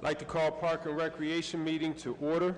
I'd like to call Park and Recreation meeting to order.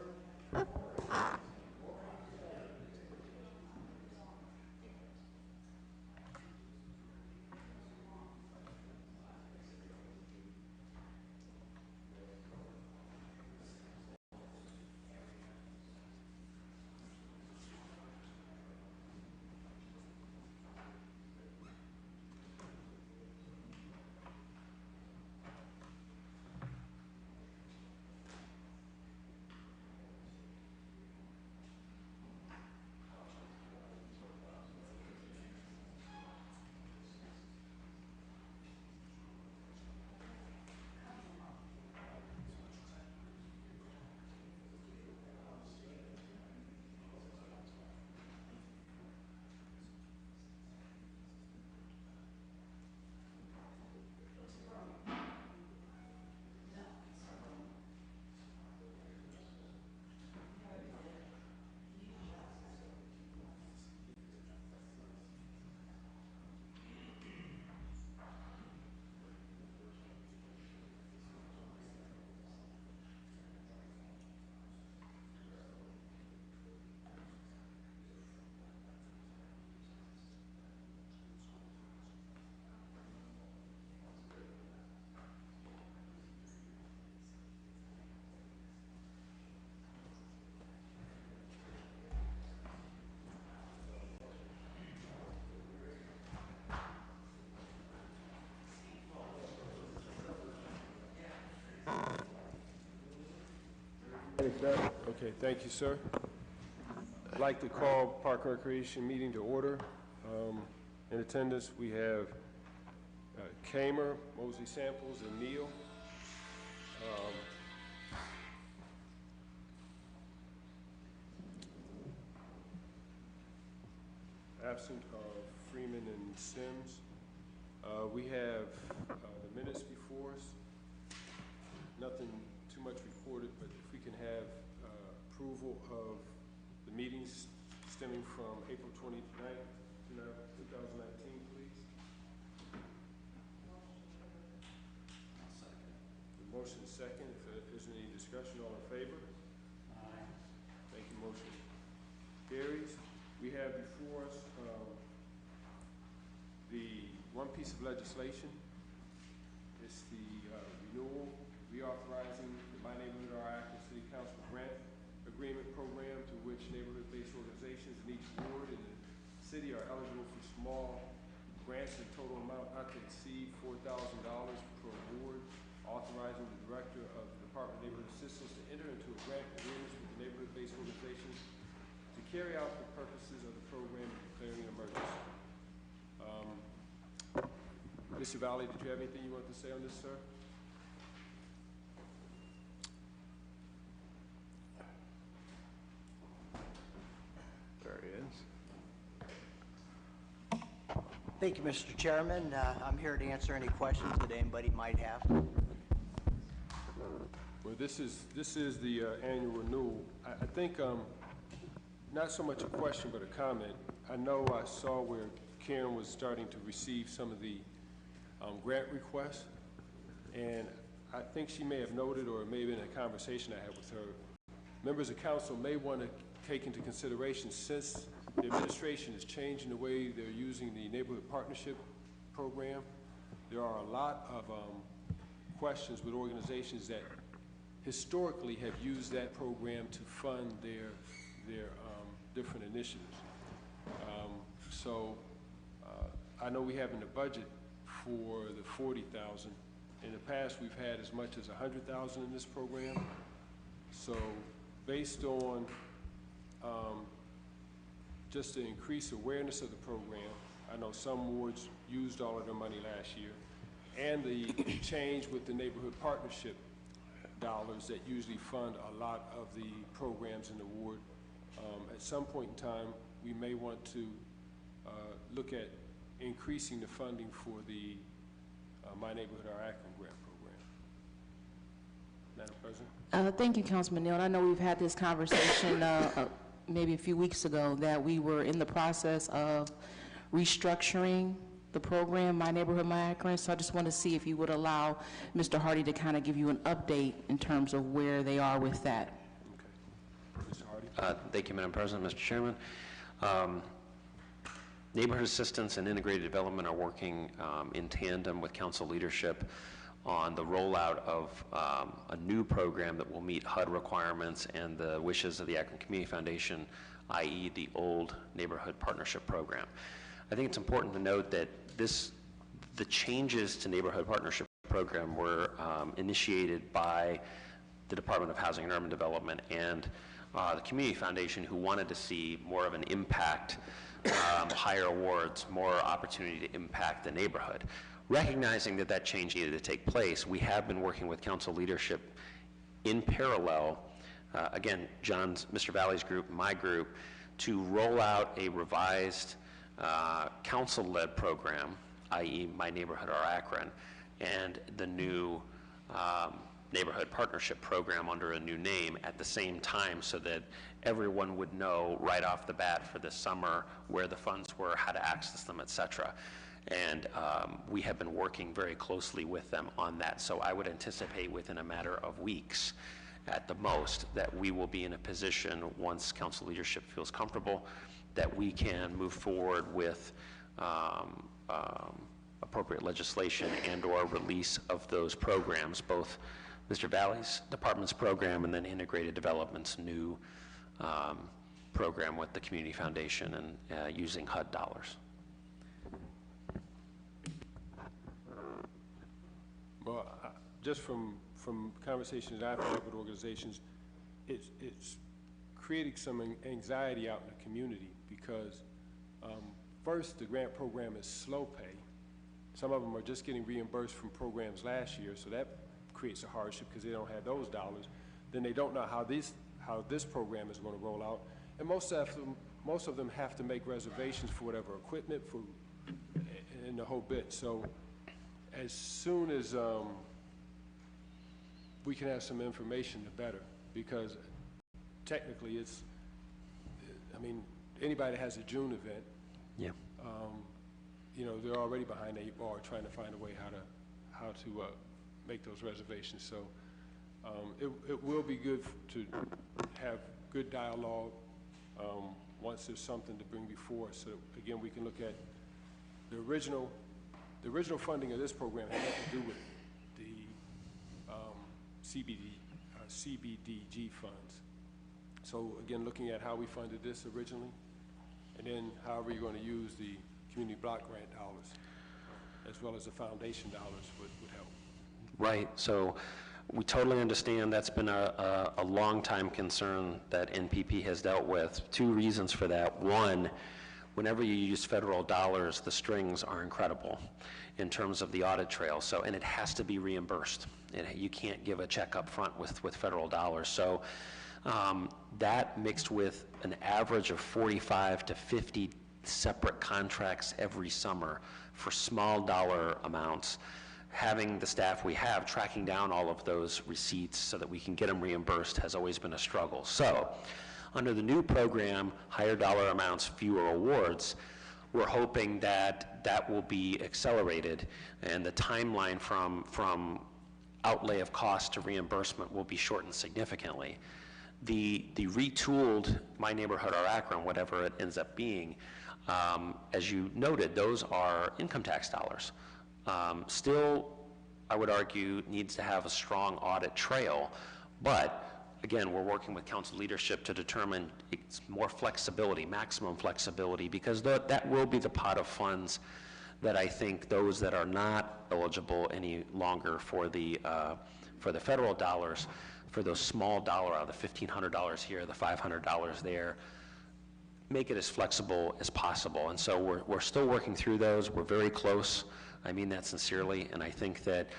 Okay, thank you, sir. I'd like to call Park and Recreation meeting to order. In attendance, we have Kamer, Mosley Samples, and Neal. Absent Freeman and Sims. We have the minutes before us. Nothing too much recorded, but if we can have approval of the meetings stemming from April 29th, 2019, please. The motion is second. If there isn't any discussion, all in favor? Aye. Thank you. Motion carries. We have before us the one piece of legislation. It's the renewal, reauthorizing the My Neighborhood Our Akron City Council grant agreement program, to which neighborhood-based organizations in each ward in the city are eligible for small grants in total amount not to exceed $4,000 per ward, authorizing the director of the Department of Neighborhood Assistance to enter into a grant agreement with the neighborhood-based organizations to carry out the purposes of the program and declaring an emergency. Mr. Valley, did you have anything you want to say on this, sir? There he is. Thank you, Mr. Chairman. I'm here to answer any questions that anybody might have. Well, this is the annual renewal. I think not so much a question, but a comment. I know I saw where Karen was starting to receive some of the grant requests, and I think she may have noted, or it may have been a conversation I had with her, members of council may want to take into consideration, since the administration is changing the way they're using the neighborhood partnership program, there are a lot of questions with organizations that historically have used that program to fund their different initiatives. I know we have in the budget for the $40,000. In the past, we've had as much as $100,000 in this program. So, based on just to increase awareness of the program, I know some wards used all of their money last year, and the change with the neighborhood partnership dollars that usually fund a lot of the programs in the ward. At some point in time, we may want to look at increasing the funding for the My Neighborhood Our Akron grant program. Madam President? Thank you, Councilman Neal. I know we've had this conversation maybe a few weeks ago that we were in the process of restructuring the program, My Neighborhood, My Akron. So I just want to see if you would allow Mr. Hardy to kind of give you an update in terms of where they are with that. Okay. Mr. Hardy? Thank you, Madam President, Mr. Chairman. Neighborhood Assistance and Integrated Development are working in tandem with council leadership on the rollout of a new program that will meet HUD requirements and the wishes of the Akron Community Foundation, i.e. the old Neighborhood Partnership Program. I think it's important to note that the changes to Neighborhood Partnership Program were initiated by the Department of Housing and Urban Development and the Community Foundation, who wanted to see more of an impact, higher awards, more opportunity to impact the neighborhood. Recognizing that that change needed to take place, we have been working with council leadership in parallel, again, Mr. Valley's group, my group, to roll out a revised council-led program, i.e. My Neighborhood or Akron, and the new Neighborhood Partnership Program under a new name at the same time, so that everyone would know right off the bat for this summer where the funds were, how to access them, et cetera. And we have been working very closely with them on that. So I would anticipate within a matter of weeks at the most that we will be in a position, once council leadership feels comfortable, that we can move forward with appropriate legislation and or release of those programs, both Mr. Valley's department's program and then Integrated Development's new program with the Community Foundation and using HUD dollars. Well, just from conversations I've had with organizations, it's creating some anxiety out in the community because first, the grant program is slow pay. Some of them are just getting reimbursed from programs last year, so that creates a hardship because they don't have those dollars. Then they don't know how this program is going to roll out, and most of them have to make reservations for whatever equipment, food, and the whole bit. So as soon as we can have some information, the better, because technically anybody that has a June event, yeah, they're already behind the 8 ball trying to find a way how to make those reservations. So it will be good to have good dialogue once there's something to bring before us. So again, we can look at the original funding of this program had nothing to do with the CBDG funds. So again, looking at how we funded this originally, and then however you're going to use the community block grant dollars, as well as the foundation dollars would help. Right. So we totally understand that's been a long time concern that NPP has dealt with. Two reasons for that. One, whenever you use federal dollars, the strings are incredible in terms of the audit trail. So, and it has to be reimbursed. You can't give a check up front with federal dollars. So that mixed with an average of 45 to 50 separate contracts every summer for small dollar amounts, having the staff we have tracking down all of those receipts so that we can get them reimbursed has always been a struggle. So under the new program, higher dollar amounts, fewer awards, we're hoping that that will be accelerated and the timeline from outlay of cost to reimbursement will be shortened significantly. The retooled My Neighborhood or Akron, whatever it ends up being, as you noted, those are income tax dollars. Still, I would argue, needs to have a strong audit trail, but again, we're working with council leadership to determine it's more flexibility, maximum flexibility, because that will be the pot of funds that I think those that are not eligible any longer for the federal dollars, for those small dollar, the $1,500 here, the $500 there, make it as flexible as possible. And so we're still working through those. We're very close. I mean that sincerely. And I think that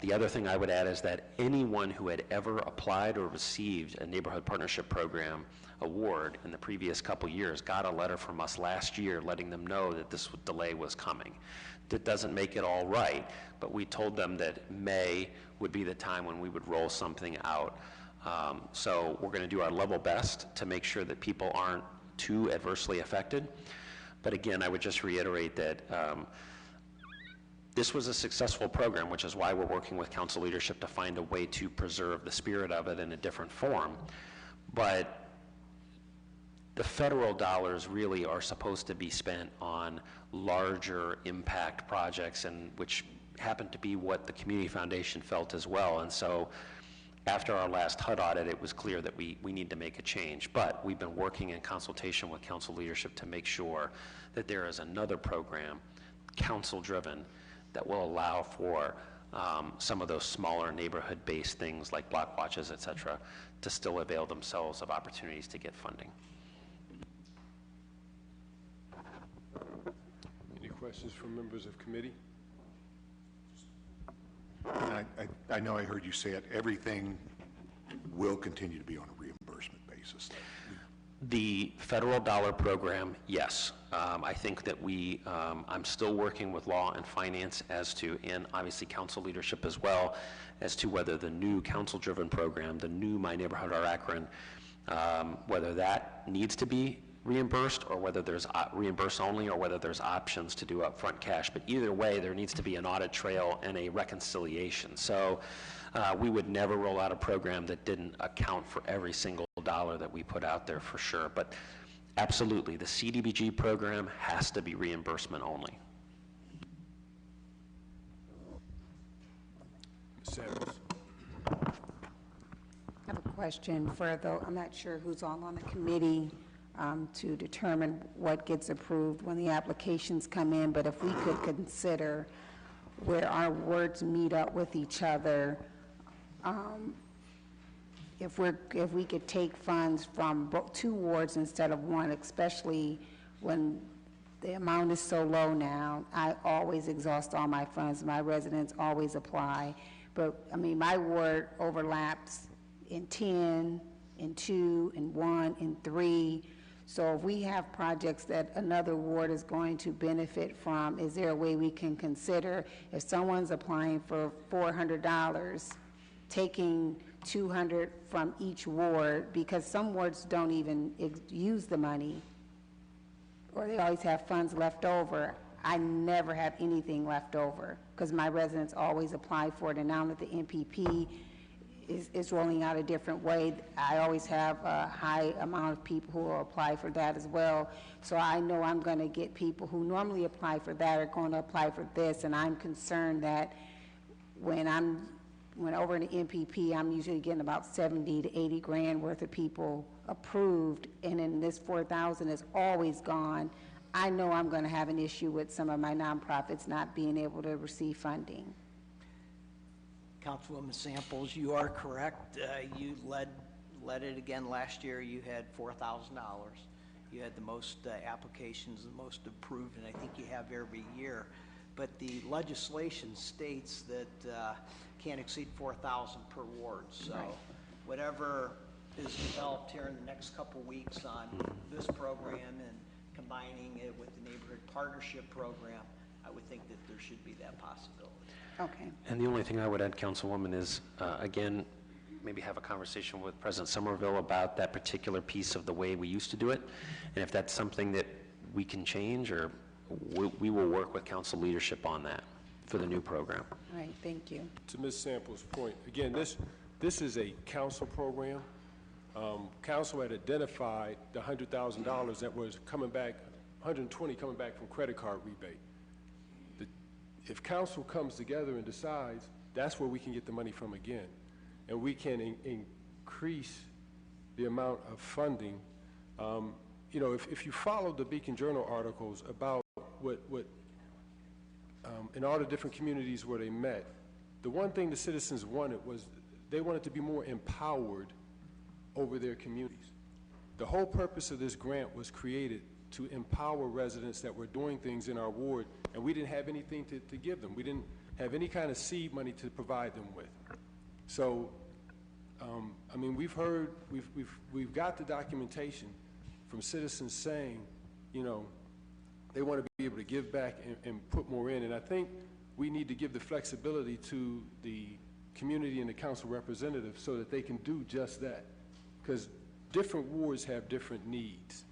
the other thing I would add is that anyone who had ever applied or received a Neighborhood Partnership Program award in the previous couple years got a letter from us last year letting them know that this delay was coming. That doesn't make it all right, but we told them that May would be the time when we would roll something out. So we're going to do our level best to make sure that people aren't too adversely affected. But again, I would just reiterate that this was a successful program, which is why we're working with council leadership to find a way to preserve the spirit of it in a different form. But the federal dollars really are supposed to be spent on larger impact projects, and which happened to be what the Community Foundation felt as well. And so after our last HUD audit, it was clear that we need to make a change. But we've been working in consultation with council leadership to make sure that there is another program, council-driven, that will allow for some of those smaller neighborhood-based things like block watches, et cetera, to still avail themselves of opportunities to get funding. Any questions from members of committee? I know I heard you say it. Everything will continue to be on a reimbursement basis. The federal dollar program, yes. I think that I'm still working with law and finance as to, and obviously council leadership as well, as to whether the new council-driven program, the new My Neighborhood or Akron, whether that needs to be reimbursed or whether there's reimbursed only, or whether there's options to do upfront cash. But either way, there needs to be an audit trail and a reconciliation. So we would never roll out a program that didn't account for every single dollar that we put out there, for sure. But absolutely, the CDBG program has to be reimbursement only. Ms. Samuels. I have a question for I'm not sure who's all on the committee to determine what gets approved when the applications come in, but if we could consider where our wards meet up with each other, if we could take funds from 2 wards instead of 1, especially when the amount is so low now. I always exhaust all my funds. My residents always apply. But, I mean, my ward overlaps in 10, in 2, in 1, in 3. So if we have projects that another ward is going to benefit from, is there a way we can consider, if someone's applying for $400, taking $200 from each ward, because some wards don't even use the money, or they always have funds left over. I never have anything left over because my residents always apply for it, and now that the MPP is rolling out a different way, I always have a high amount of people who will apply for that as well. So I know I'm going to get people who normally apply for that are going to apply for this, and I'm concerned that when over in the MPP, I'm usually getting about 70 to 80 grand worth of people approved, and then this 4,000 is always gone. I know I'm going to have an issue with some of my nonprofits not being able to receive funding. Councilwoman Samples, you are correct. You led it again last year. You had $4,000. You had the most applications, the most approved, and I think you have every year. But the legislation states that can't exceed 4,000 per ward. So right. Whatever is developed here in the next couple weeks on this program and combining it with the neighborhood partnership program, I would think that there should be that possibility. Okay. And the only thing I would add, Councilwoman, is, again, maybe have a conversation with President Somerville about that particular piece of the way we used to do it. And if that's something that we can change, or we will work with council leadership on that for the new program. All right, thank you. To Ms. Samples' point, again, this is a council program. Council had identified the $100,000 that was coming back, 120 coming back from credit card rebate. If council comes together and decides, that's where we can get the money from again. And we can increase the amount of funding. You know, if you follow the Beacon Journal articles about what in all the different communities where they met, the one thing the citizens wanted was they wanted to be more empowered over their communities. The whole purpose of this grant was created to empower residents that were doing things in our ward, and we didn't have anything to give them. We didn't have any kind of seed money to provide them with. So, I mean, we've got the documentation from citizens saying, you know, they want to be able to give back and put more in, and I think we need to give the flexibility to the community and the council representatives so that they can do just that, because different wards have different needs.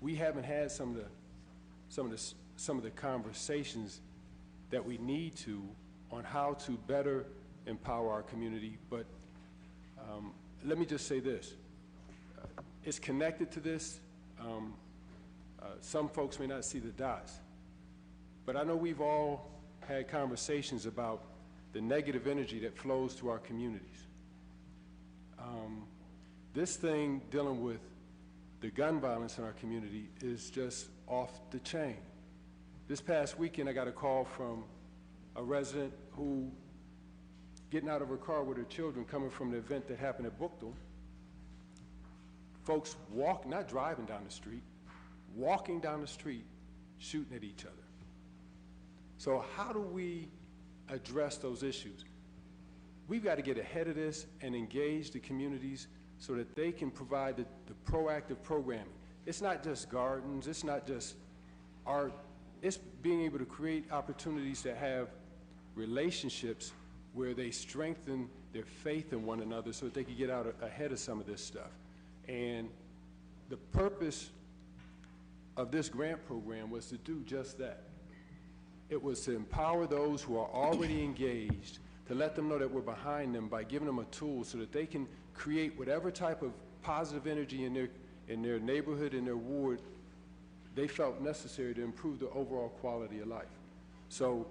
we haven't had some of the conversations that we need to on how to better empower our community. But let me just say this. It's connected to this. Some folks may not see the dots, but I know we've all had conversations about the negative energy that flows through our communities. This thing dealing with the gun violence in our community is just off the chain. This past weekend, I got a call from a resident who, getting out of her car with her children, coming from an event that happened at Bookdale, folks not driving down the street, walking down the street, shooting at each other. So how do we address those issues? We've got to get ahead of this and engage the communities so that they can provide the proactive programming. It's not just gardens, it's not just art, it's being able to create opportunities to have relationships where they strengthen their faith in one another so that they can get out ahead of some of this stuff. And the purpose of this grant program was to do just that. It was to empower those who are already engaged, to let them know that we're behind them by giving them a tool so that they can create whatever type of positive energy in their neighborhood, in their ward, they felt necessary to improve the overall quality of life. So,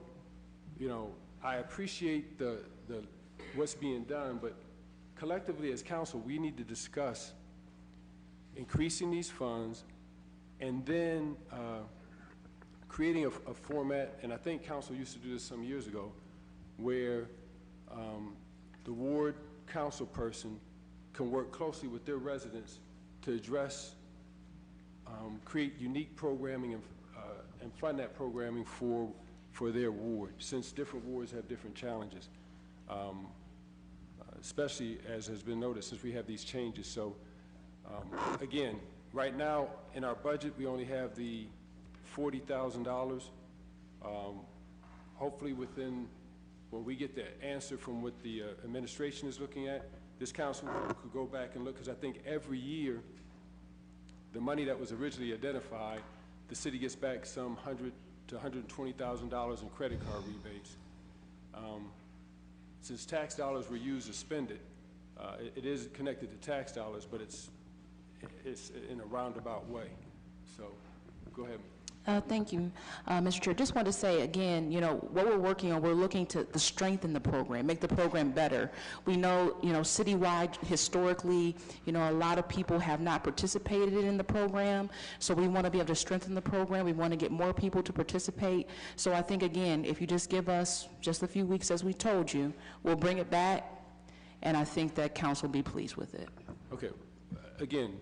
you know, I appreciate what's being done, but collectively as council, we need to discuss increasing these funds and then creating a format, and I think council used to do this some years ago, where the ward council person can work closely with their residents to address, create unique programming and fund that programming for their ward, since different wards have different challenges, especially as has been noticed since we have these changes. So again, right now in our budget, we only have the $40,000. Hopefully when we get the answer from what the administration is looking at, this council could go back and look, because I think every year, the money that was originally identified, the city gets back some $100,000 to $120,000 in credit card rebates. Since tax dollars were used to spend it, it is connected to tax dollars, but it's in a roundabout way. So, go ahead. Thank you, Mr. Chair. Just want to say again, you know, what we're working on, we're looking to strengthen the program, make the program better. We know, you know, citywide, historically, you know, a lot of people have not participated in the program, so we want to be able to strengthen the program. We want to get more people to participate. So I think, again, if you just give us just a few weeks, as we told you, we'll bring it back, and I think that council will be pleased with it. Okay. Again,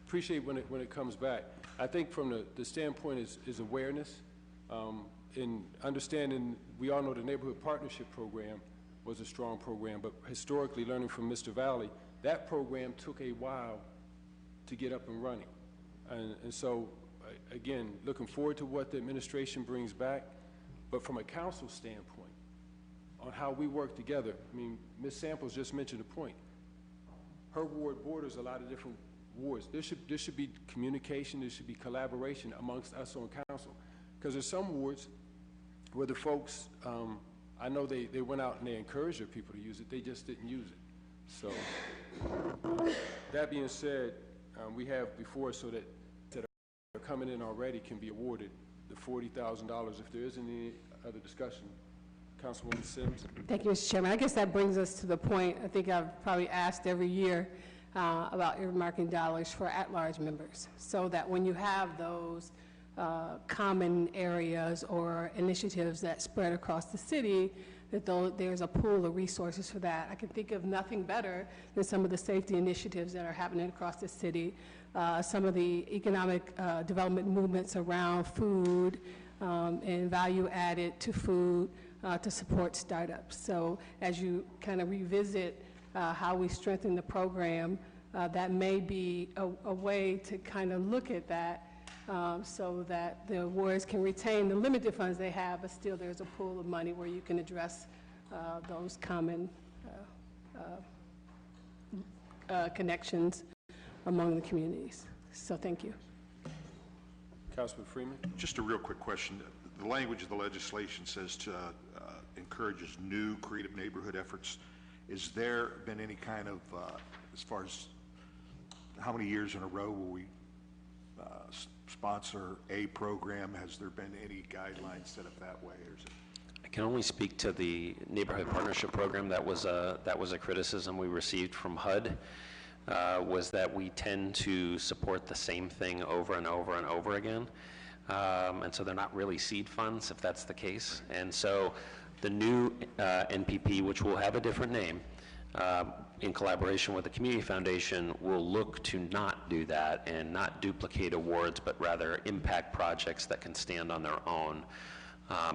appreciate when it comes back. I think from the standpoint is awareness, in understanding, we all know the Neighborhood Partnership Program was a strong program, but historically, learning from Mr. Valley, that program took a while to get up and running. And so, again, looking forward to what the administration brings back, but from a council standpoint, on how we work together. I mean, Ms. Samples just mentioned a point. Her ward borders a lot of different wards. There should be communication, there should be collaboration amongst us on council. Because there's some wards where the folks, I know they went out and they encouraged their people to use it, they just didn't use it. So, that being said, we have before us so that are coming in already can be awarded the $40,000. If there isn't any other discussion, Councilwoman Sims. Thank you, Mr. Chairman. I guess that brings us to the point, I think I've probably asked every year, about earmarking dollars for at-large members, so that when you have those common areas or initiatives that spread across the city, that there's a pool of resources for that. I can think of nothing better than some of the safety initiatives that are happening across the city, some of the economic development movements around food and value added to food to support startups. So as you kind of revisit how we strengthen the program, that may be a way to kind of look at that so that the wards can retain the limited funds they have, but still there's a pool of money where you can address those common connections among the communities. So thank you. Councilman Freeman? Just a real quick question. The language of the legislation says to encourages new creative neighborhood efforts. Is there been any kind of, as far as how many years in a row will we sponsor a program? Has there been any guidelines set up that way, or is it? I can only speak to the Neighborhood Partnership Program. That was a criticism we received from HUD, was that we tend to support the same thing over and over and over again. And so they're not really seed funds, if that's the case. And so the new NPP, which will have a different name, in collaboration with the Community Foundation, will look to not do that and not duplicate awards, but rather impact projects that can stand on their own.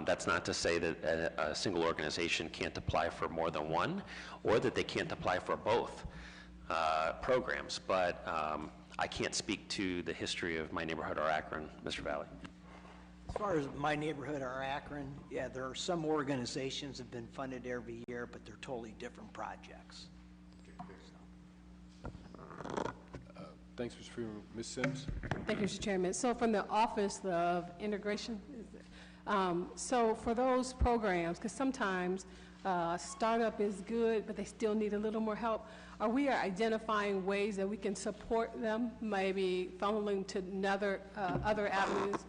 That's not to say that a single organization can't apply for more than one, or that they can't apply for both programs, but I can't speak to the history of My Neighborhood or Akron, Mr. Valley. As far as My Neighborhood or Akron, yeah, there are some organizations that have been funded every year, but they're totally different projects. Thanks, Mr. Freeman. Ms. Sims? Thank you, Mr. Chairman. So from the Office of Integration, so for those programs, because sometimes startup is good, but they still need a little more help, are we identifying ways that we can support them, maybe funneling to other avenues,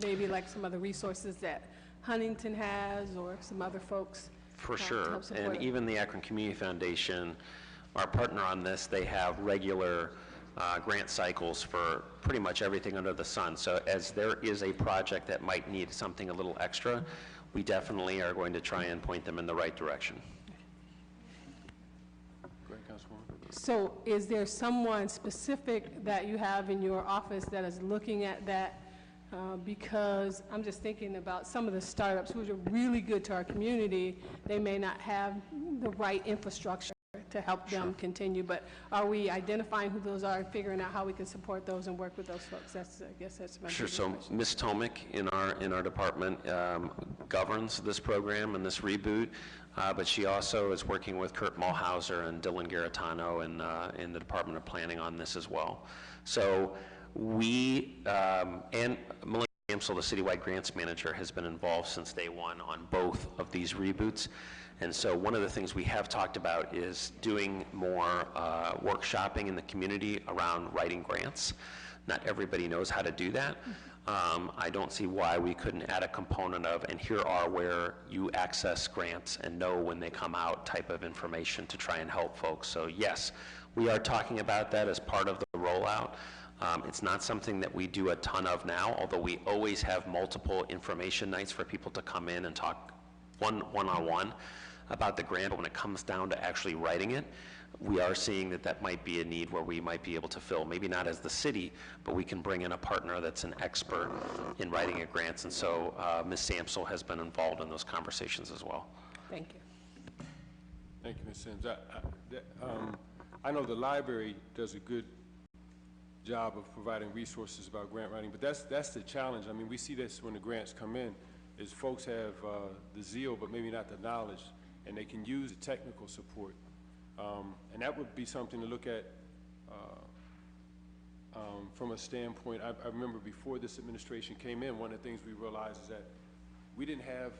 maybe like some other resources that Huntington has or some other folks? For to sure, help support and it? even the Akron Community Foundation, our partner on this, they have regular grant cycles for pretty much everything under the sun. So as there is a project that might need something a little extra, we definitely are going to try and point them in the right direction. Go ahead, Councilwoman. So is there someone specific that you have in your office that is looking at that? Because I'm just thinking about some of the startups who are really good to our community. They may not have the right infrastructure to help them continue, but are we identifying who those are and figuring out how we can support those and work with those folks? I guess that's my Sure. biggest So question. Ms. Tomic in our department governs this program and this reboot, but she also is working with Kurt Mulhauser and Dylan Garitano in the Department of Planning on this as well. So we, and Melinda Amsel, the citywide grants manager, has been involved since day one on both of these reboots. And so one of the things we have talked about is doing more workshopping in the community around writing grants. Not everybody knows how to do that. I don't see why we couldn't add a component of, and here are where you access grants and know when they come out type of information to try and help folks. So yes, we are talking about that as part of the rollout. It's not something that we do a ton of now, although we always have multiple information nights for people to come in and talk one-on-one about the grant. But when it comes down to actually writing it, we are seeing that might be a need where we might be able to fill, maybe not as the city, but we can bring in a partner that's an expert in writing a grants. And so Ms. Samsel has been involved in those conversations as well. Thank you. Thank you, Ms. Sims. I know the library does a good job of providing resources about grant writing, but that's the challenge. I mean, we see this when the grants come in, is folks have the zeal, but maybe not the knowledge, and they can use the technical support. And that would be something to look at from a standpoint. I remember before this administration came in, one of the things we realized is that we didn't have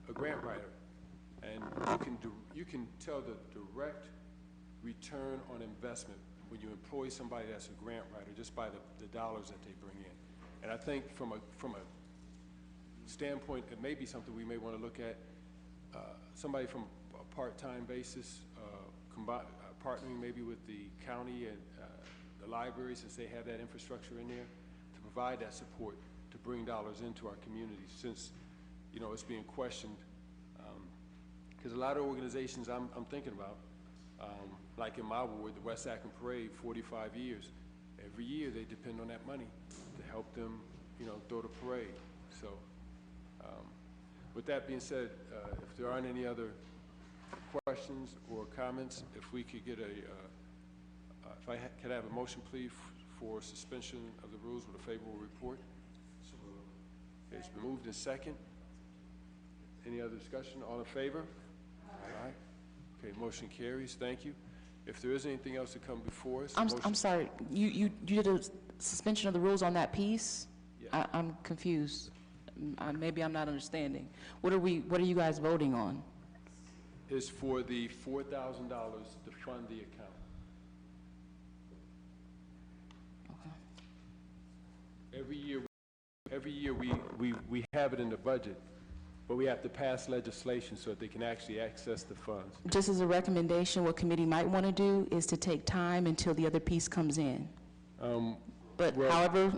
a grant writer. And you can tell the direct return on investment when you employ somebody that's a grant writer just by the dollars that they bring in. And I think from a standpoint, it may be something we may want to look at, somebody from a part-time basis, partnering maybe with the county and the library, since they have that infrastructure in there, to provide that support to bring dollars into our communities, since, you know, it's being questioned. Because a lot of organizations I'm thinking about, like in my ward, the West Akron Parade, 45 years. Every year they depend on that money to help them, you know, throw the parade. So with that being said, if there aren't any other questions or comments, if we could get if I could have a motion, please, for suspension of the rules with a favorable report. Okay, it's been moved in second. Any other discussion? All in favor? Aye. Okay, motion carries. Thank you. If there is anything else to come before us, I'm sorry, you did a suspension of the rules on that piece? Yes. I'm confused. Maybe I'm not understanding. What are you guys voting on? Is for the $4,000 to fund the account. Every year we have it in the budget, but we have to pass legislation so that they can actually access the funds. Just as a recommendation, what committee might want to do is to take time until the other piece comes in. But well- however,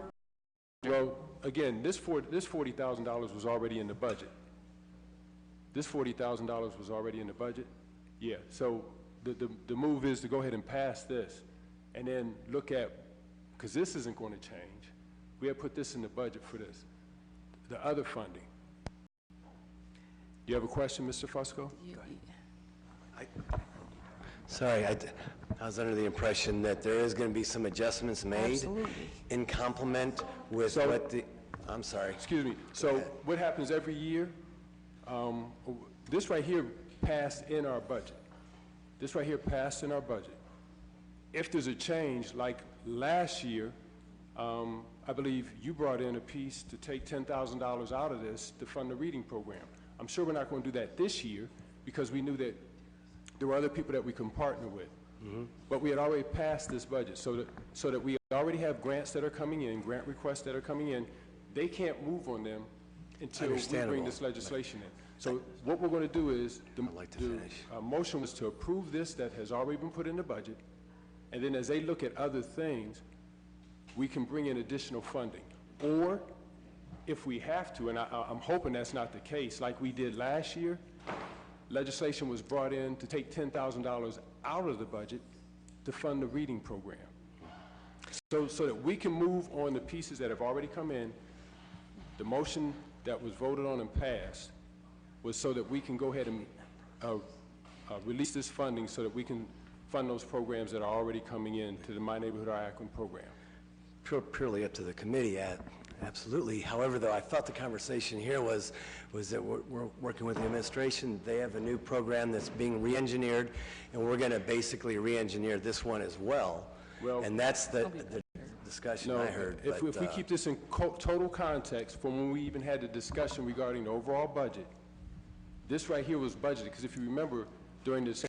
Well, again, this $40,000 was already in the budget. This $40,000 was already in the budget? Yeah, so the move is to go ahead and pass this, and then look at, because this isn't going to change. We have put this in the budget for this, the other funding. You have a question, Mr. Fusco? Sorry, I was under the impression that there is going to be some adjustments made Absolutely. in complement with So- what the, I'm sorry. Excuse me. So what happens every year, this right here passed in our budget. This right here passed in our budget. If there's a change, like last year, I believe you brought in a piece to take $10,000 out of this to fund the reading program. I'm sure we're not going to do that this year because we knew that there were other people that we can partner with. But we had already passed this budget so that we already have grants that are coming in, grant requests that are coming in. They can't move on them until we bring Understandable. this legislation in. So what we're going to do is, I'd like to finish. motion was to approve this that has already been put in the budget, and then as they look at other things, we can bring in additional funding. Or, if we have to, and I'm hoping that's not the case, like we did last year, legislation was brought in to take $10,000 out of the budget to fund the reading program. So that we can move on the pieces that have already come in. The motion that was voted on and passed was so that we can go ahead and release this funding so that we can fund those programs that are already coming in to the My Neighborhood Akron program. Purely up to the committee, absolutely. However, though, I felt the conversation here was that we're working with the administration. They have a new program that's being re-engineered, and we're going to basically re-engineer this one as well. Well- And that's the discussion I heard. If we keep this in total context from when we even had the discussion regarding the overall budget, this right here was budgeted, because if you remember, during this...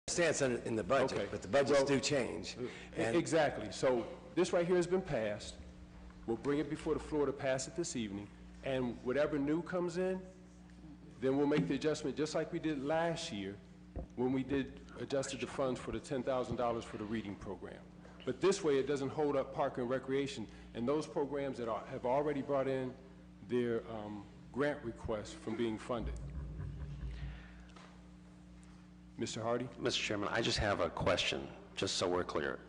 It's in the budget, Okay. but the budgets Well, do change. And Exactly. So this right here has been passed. We'll bring it before the floor to pass it this evening, and whatever new comes in, then we'll make the adjustment just like we did last year when we adjusted the funds for the $10,000 for the reading program. But this way, it doesn't hold up Park and Recreation and those programs that have already brought in their grant requests from being funded. Mr. Hardy? Mr. Chairman, I just have a question, just so we're clear.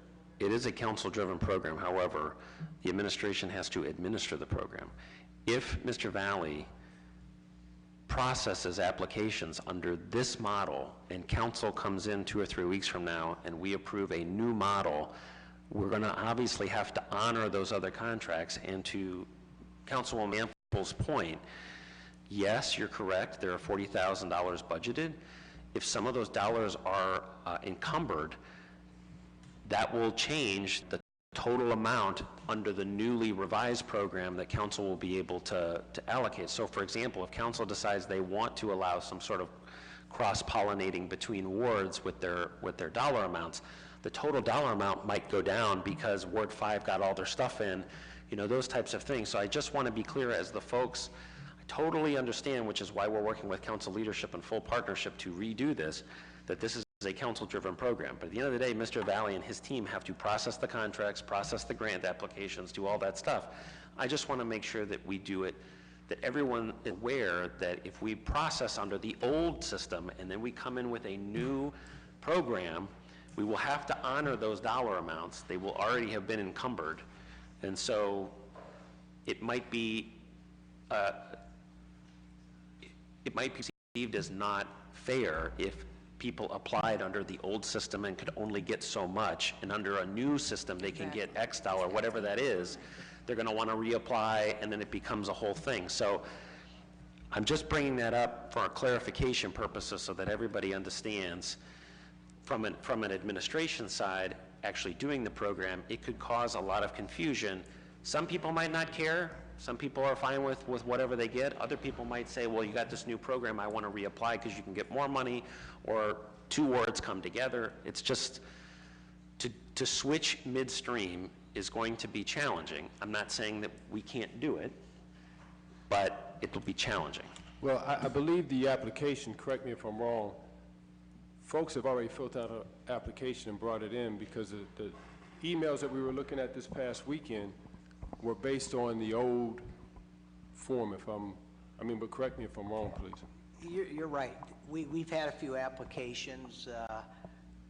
It is a council-driven program. However, the administration has to administer the program. If Mr. Valley processes applications under this model and council comes in 2 or 3 weeks from now and we approve a new model, we're going to obviously have to honor those other contracts. And to Councilwoman Ample's point, yes, you're correct, there are $40,000 budgeted. If some of those dollars are encumbered, that will change the total amount under the newly revised program that council will be able to allocate. So for example, if council decides they want to allow some sort of cross-pollinating between wards with their dollar amounts, the total dollar amount might go down because Ward 5 got all their stuff in, those types of things. So I just want to be clear, as the folks, I totally understand, which is why we're working with council leadership in full partnership to redo this, that this is a council-driven program. But at the end of the day, Mr. Valley and his team have to process the contracts, process the grant applications, do all that stuff. I just want to make sure that we do it, that everyone is aware that if we process under the old system and then we come in with a new program, we will have to honor those dollar amounts. They will already have been encumbered. And so it might be perceived as not fair if people applied under the old system and could only get so much, and under a new system they can get X dollar, whatever that is. They're going to want to reapply, and then it becomes a whole thing. So I'm just bringing that up for clarification purposes so that everybody understands. From an administration side, actually doing the program, it could cause a lot of confusion. Some people might not care. Some people are fine with whatever they get. Other people might say, well, you got this new program, I want to reapply because you can get more money, or two wards come together. It's just, to switch midstream is going to be challenging. I'm not saying that we can't do it, but it will be challenging. Well, I believe the application, correct me if I'm wrong, folks have already filled out an application and brought it in because the emails that we were looking at this past weekend were based on the old form, but correct me if I'm wrong, please. You're right. We've had a few applications,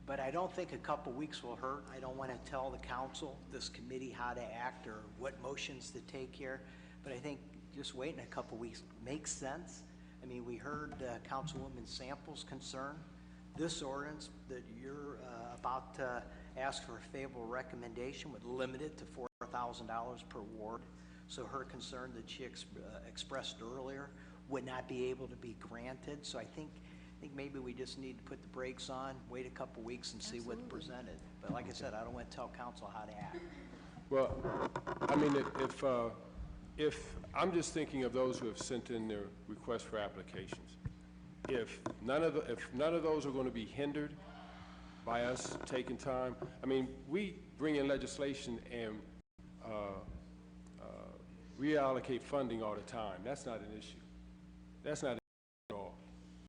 but I don't think a couple weeks will hurt. I don't want to tell the council, this committee, how to act or what motions to take here, but I think just waiting a couple weeks makes sense. I mean, we heard Councilwoman Sample's concern. This ordinance that you're about to ask for a favorable recommendation would limit it to $4,000 per ward. So her concern that she expressed earlier would not be able to be granted. So I think maybe we just need to put the brakes on, wait a couple weeks and see what's presented. But like I said, I don't want to tell council how to act. Well, I mean, if I'm just thinking of those who have sent in their requests for applications. If none of those are going to be hindered by us taking time, I mean, we bring in legislation and reallocate funding all the time. That's not an issue. That's not